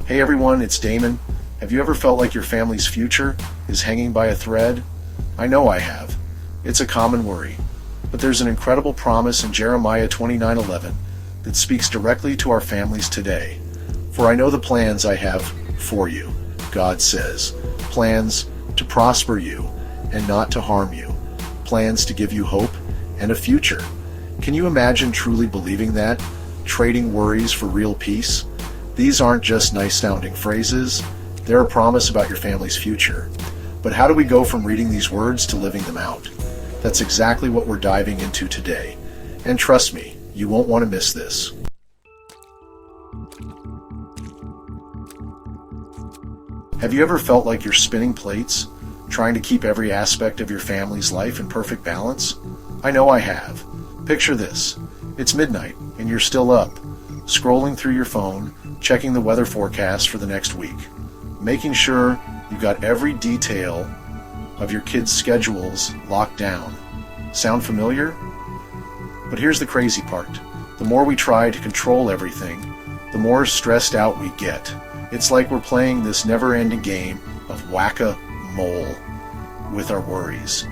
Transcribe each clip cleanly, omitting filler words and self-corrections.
Hey everyone, it's Damon. Have you ever felt like your family's future is hanging by a thread? I know I have. It's a common worry. But there's an incredible promise in Jeremiah 29:11 that speaks directly to our families today. For I know the plans I have for you, God says. Plans to prosper you and not to harm you. Plans to give you hope and a future. Can you imagine truly believing that? Trading worries for real peace? These aren't just nice-sounding phrases. They're a promise about your family's future. But how do we go from reading these words to living them out? That's exactly what we're diving into today. And trust me, you won't want to miss this. Have you ever felt like you're spinning plates, trying to keep every aspect of your family's life in perfect balance? I know I have. Picture this. It's midnight, and you're still up, scrolling through your phone, checking the weather forecast for the next week, making sure you got every detail of your kids' schedules locked down. Sound familiar? But here's the crazy part. The more we try to control everything, the more stressed out we get. It's like we're playing this never-ending game of whack-a-mole with our worries.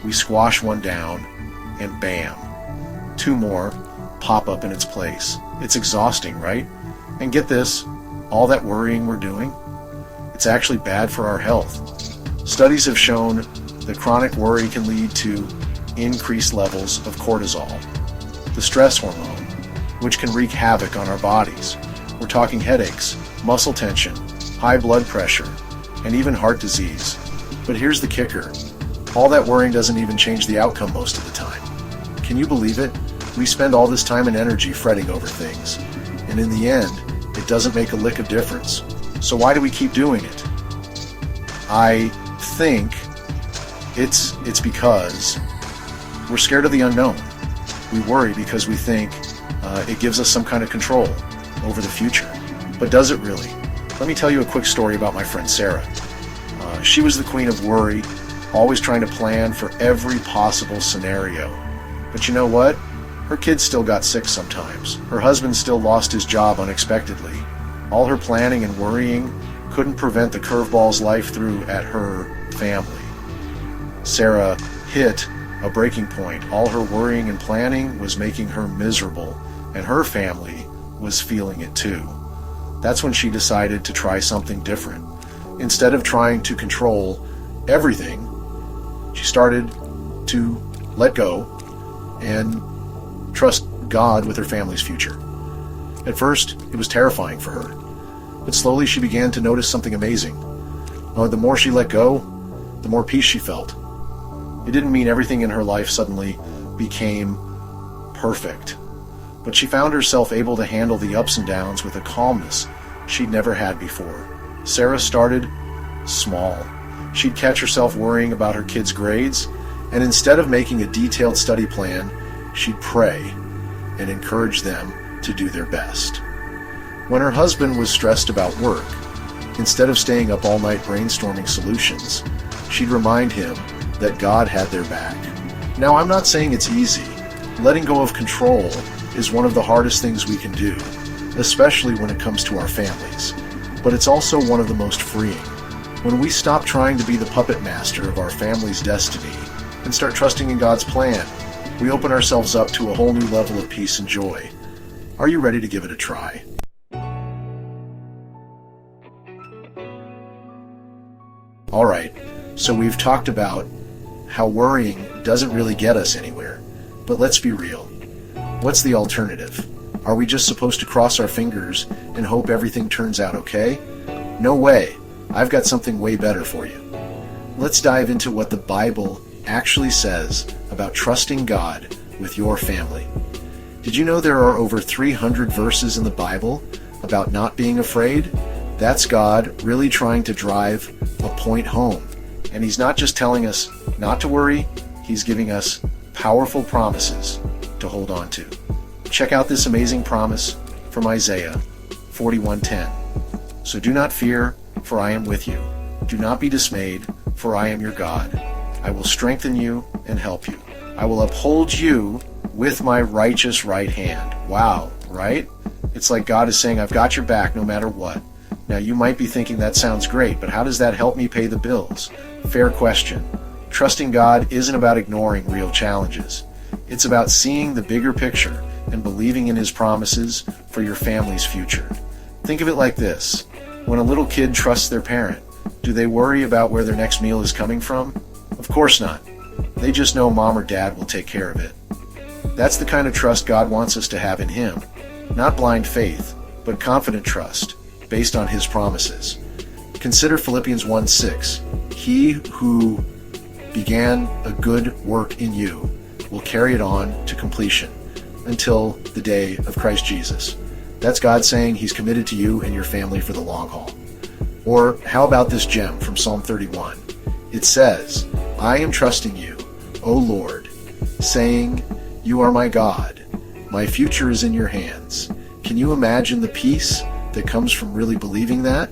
We squash one down, and bam, two more pop up in its place. It's exhausting, right? And get this, all that worrying we're doing, it's actually bad for our health. Studies have shown that chronic worry can lead to increased levels of cortisol, the stress hormone, which can wreak havoc on our bodies. We're talking headaches, muscle tension, high blood pressure, and even heart disease. But here's the kicker. All that worrying doesn't even change the outcome most of the time. Can you believe it? We spend all this time and energy fretting over things, and in the end, it doesn't make a lick of difference. So why do we keep doing it? I think it's because we're scared of the unknown. We worry because we think it gives us some kind of control over the future. But does it really? Let me tell you a quick story about my friend Sarah. She was the queen of worry, always trying to plan for every possible scenario. But you know what? Her kids still got sick sometimes. Her husband still lost his job unexpectedly. All her planning and worrying couldn't prevent the curveballs life threw at her family. Sarah hit a breaking point. All her worrying and planning was making her miserable, and her family was feeling it too. That's when she decided to try something different. Instead of trying to control everything, she started to let go and trust God with her family's future. At first, it was terrifying for her, but slowly she began to notice something amazing. The more she let go, the more peace she felt. It didn't mean everything in her life suddenly became perfect, but she found herself able to handle the ups and downs with a calmness she'd never had before. Sarah started small. She'd catch herself worrying about her kids' grades, and instead of making a detailed study plan, she'd pray and encourage them to do their best. When her husband was stressed about work, instead of staying up all night brainstorming solutions, she'd remind him that God had their back. Now, I'm not saying it's easy. Letting go of control is one of the hardest things we can do, especially when it comes to our families. But it's also one of the most freeing. When we stop trying to be the puppet master of our family's destiny and start trusting in God's plan, we open ourselves up to a whole new level of peace and joy. Are you ready to give it a try? Alright, so we've talked about how worrying doesn't really get us anywhere. But let's be real. What's the alternative? Are we just supposed to cross our fingers and hope everything turns out okay? No way. I've got something way better for you. Let's dive into what the Bible actually says about trusting God with your family. Did you know there are over 300 verses in the Bible about not being afraid? That's God really trying to drive a point home. And He's not just telling us not to worry, He's giving us powerful promises to hold on to. Check out this amazing promise from Isaiah 41:10. So do not fear, for I am with you. Do not be dismayed, for I am your God. I will strengthen you and help you. I will uphold you with my righteous right hand. Wow, right? It's like God is saying, I've got your back no matter what. Now you might be thinking that sounds great, but how does that help me pay the bills? Fair question. Trusting God isn't about ignoring real challenges. It's about seeing the bigger picture and believing in His promises for your family's future. Think of it like this. When a little kid trusts their parent, do they worry about where their next meal is coming from? Of course not. They just know mom or dad will take care of it. That's the kind of trust God wants us to have in Him. Not blind faith, but confident trust, based on His promises. Consider Philippians 1:6. He who began a good work in you will carry it on to completion until the day of Christ Jesus. That's God saying He's committed to you and your family for the long haul. Or how about this gem from Psalm 31? It says, I am trusting you, O Lord, saying, you are my God. My future is in your hands. Can you imagine the peace that comes from really believing that?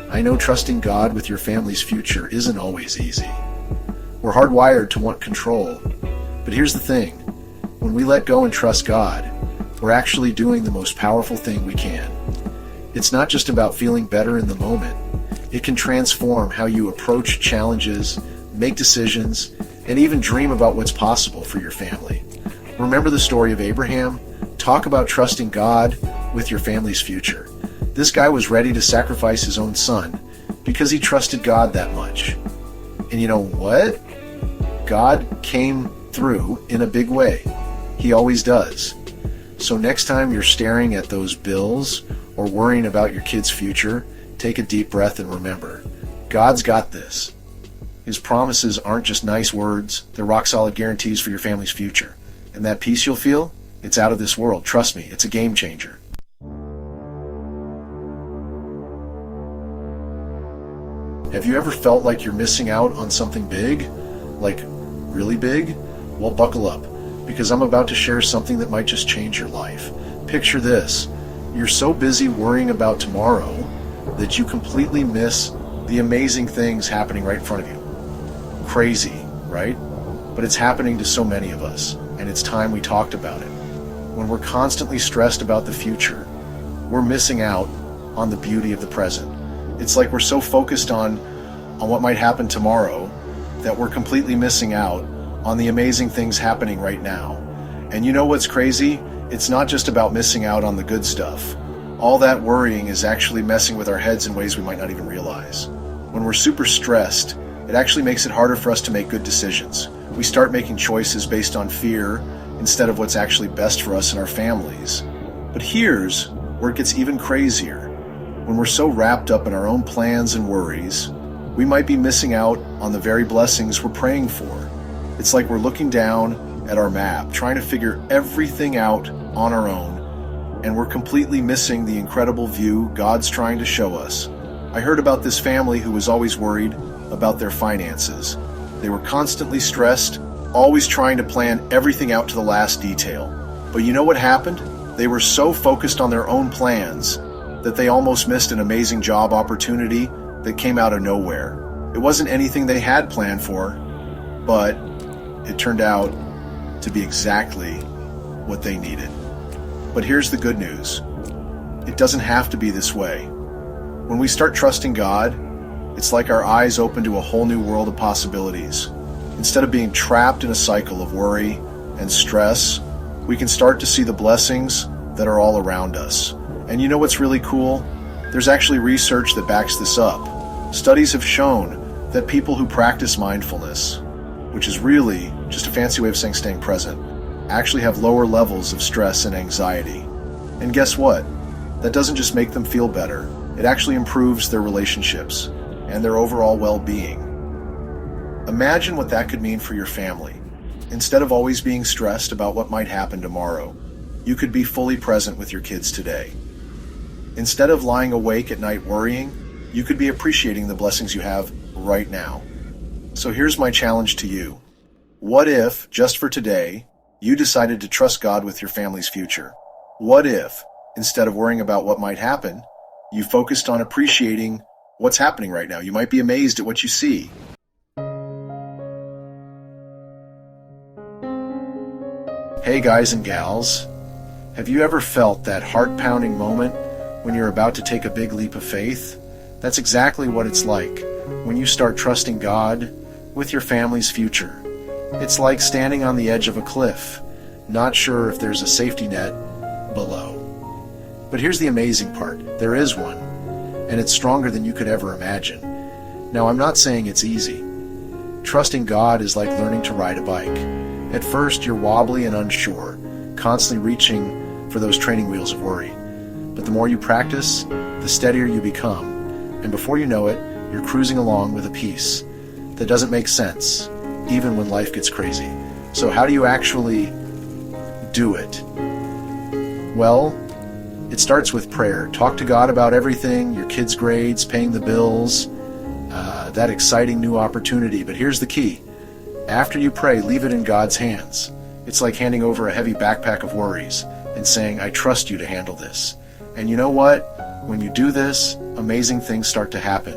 I know trusting God with your family's future isn't always easy. We're hardwired to want control. But here's the thing. When we let go and trust God, we're actually doing the most powerful thing we can. It's not just about feeling better in the moment. It can transform how you approach challenges, make decisions, and even dream about what's possible for your family. Remember the story of Abraham? Talk about trusting God with your family's future. This guy was ready to sacrifice his own son because he trusted God that much. And you know what? God came through in a big way. He always does. So next time you're staring at those bills or worrying about your kid's future, take a deep breath and remember, God's got this. His promises aren't just nice words, they're rock-solid guarantees for your family's future. And that peace you'll feel, it's out of this world. Trust me, it's a game changer. Have you ever felt like you're missing out on something big? Like, really big? Well, buckle up, because I'm about to share something that might just change your life. Picture this. You're so busy worrying about tomorrow that you completely miss the amazing things happening right in front of you. Crazy, right? But it's happening to so many of us, and it's time we talked about it. When we're constantly stressed about the future, we're missing out on the beauty of the present. It's like we're so focused on what might happen tomorrow that we're completely missing out on the amazing things happening right now. And you know what's crazy? It's not just about missing out on the good stuff. All that worrying is actually messing with our heads in ways we might not even realize. When we're super stressed, it actually makes it harder for us to make good decisions. We start making choices based on fear instead of what's actually best for us and our families. But here's where it gets even crazier. When we're so wrapped up in our own plans and worries, we might be missing out on the very blessings we're praying for. It's like we're looking down at our map, trying to figure everything out on our own, and we're completely missing the incredible view God's trying to show us. I heard about this family who was always worried about their finances. They were constantly stressed, always trying to plan everything out to the last detail. But you know what happened? They were so focused on their own plans that they almost missed an amazing job opportunity that came out of nowhere. It wasn't anything they had planned for, but it turned out to be exactly what they needed. But here's the good news. It doesn't have to be this way. When we start trusting God, it's like our eyes open to a whole new world of possibilities. Instead of being trapped in a cycle of worry and stress, we can start to see the blessings that are all around us. And you know what's really cool? There's actually research that backs this up. Studies have shown that people who practice mindfulness, which is really just a fancy way of saying staying present, actually have lower levels of stress and anxiety. And guess what? That doesn't just make them feel better. It actually improves their relationships and their overall well-being. Imagine what that could mean for your family. Instead of always being stressed about what might happen tomorrow, you could be fully present with your kids today. Instead of lying awake at night worrying, you could be appreciating the blessings you have right now. So here's my challenge to you. What if, just for today, you decided to trust God with your family's future? What if, instead of worrying about what might happen, you focused on appreciating what's happening right now? You might be amazed at what you see. Hey guys and gals, have you ever felt that heart-pounding moment when you're about to take a big leap of faith, that's exactly what it's like when you start trusting God with your family's future. It's like standing on the edge of a cliff, not sure if there's a safety net below. But here's the amazing part. There is one, and it's stronger than you could ever imagine. Now, I'm not saying it's easy. Trusting God is like learning to ride a bike. At first, you're wobbly and unsure, constantly reaching for those training wheels of worry. But the more you practice, the steadier you become. And before you know it, you're cruising along with a peace that doesn't make sense, even when life gets crazy. So how do you actually do it? Well, it starts with prayer. Talk to God about everything, your kids' grades, paying the bills, that exciting new opportunity. But here's the key. After you pray, leave it in God's hands. It's like handing over a heavy backpack of worries and saying, I trust you to handle this. And you know what? When you do this, amazing things start to happen.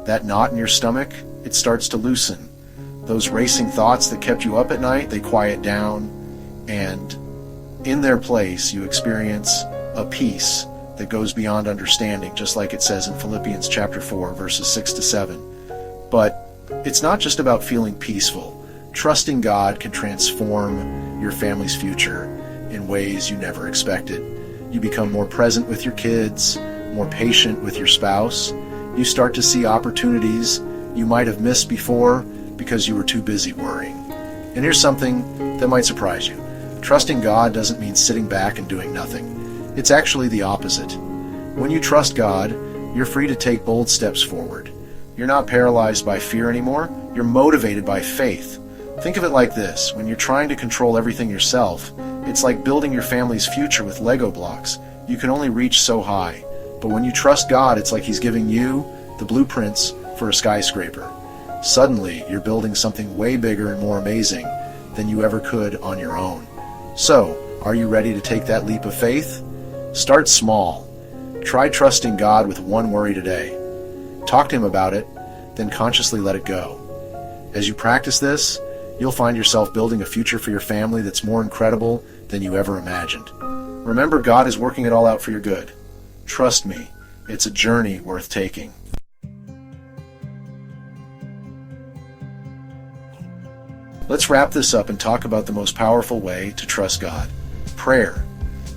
That knot in your stomach, it starts to loosen. Those racing thoughts that kept you up at night, they quiet down. And in their place, you experience a peace that goes beyond understanding, just like it says in Philippians chapter 4, verses 6 to 7. But it's not just about feeling peaceful. Trusting God can transform your family's future in ways you never expected. You become more present with your kids, more patient with your spouse. You start to see opportunities you might have missed before because you were too busy worrying. And here's something that might surprise you. Trusting God doesn't mean sitting back and doing nothing. It's actually the opposite. When you trust God, you're free to take bold steps forward. You're not paralyzed by fear anymore. You're motivated by faith. Think of it like this. When you're trying to control everything yourself, it's like building your family's future with Lego blocks. You can only reach so high. But when you trust God, it's like He's giving you the blueprints for a skyscraper. Suddenly, you're building something way bigger and more amazing than you ever could on your own. So, are you ready to take that leap of faith? Start small. Try trusting God with one worry today. Talk to Him about it, then consciously let it go. As you practice this, you'll find yourself building a future for your family that's more incredible than you ever imagined. Remember, God is working it all out for your good. Trust me, it's a journey worth taking. Let's wrap this up and talk about the most powerful way to trust God. Prayer.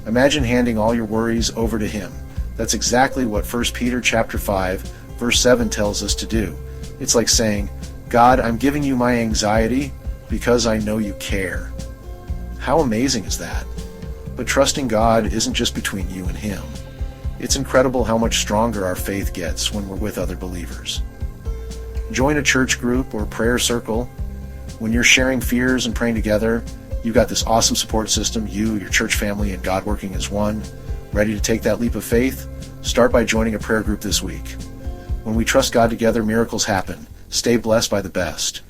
Imagine handing all your worries over to Him. That's exactly what 1 Peter chapter 5, verse 7 tells us to do. It's like saying, God, I'm giving you my anxiety because I know you care. How amazing is that? But trusting God isn't just between you and Him. It's incredible how much stronger our faith gets when we're with other believers. Join a church group or prayer circle. When you're sharing fears and praying together, you've got this awesome support system, you, your church family, and God working as one. Ready to take that leap of faith? Start by joining a prayer group this week. When we trust God together, miracles happen. Stay blessed by the best.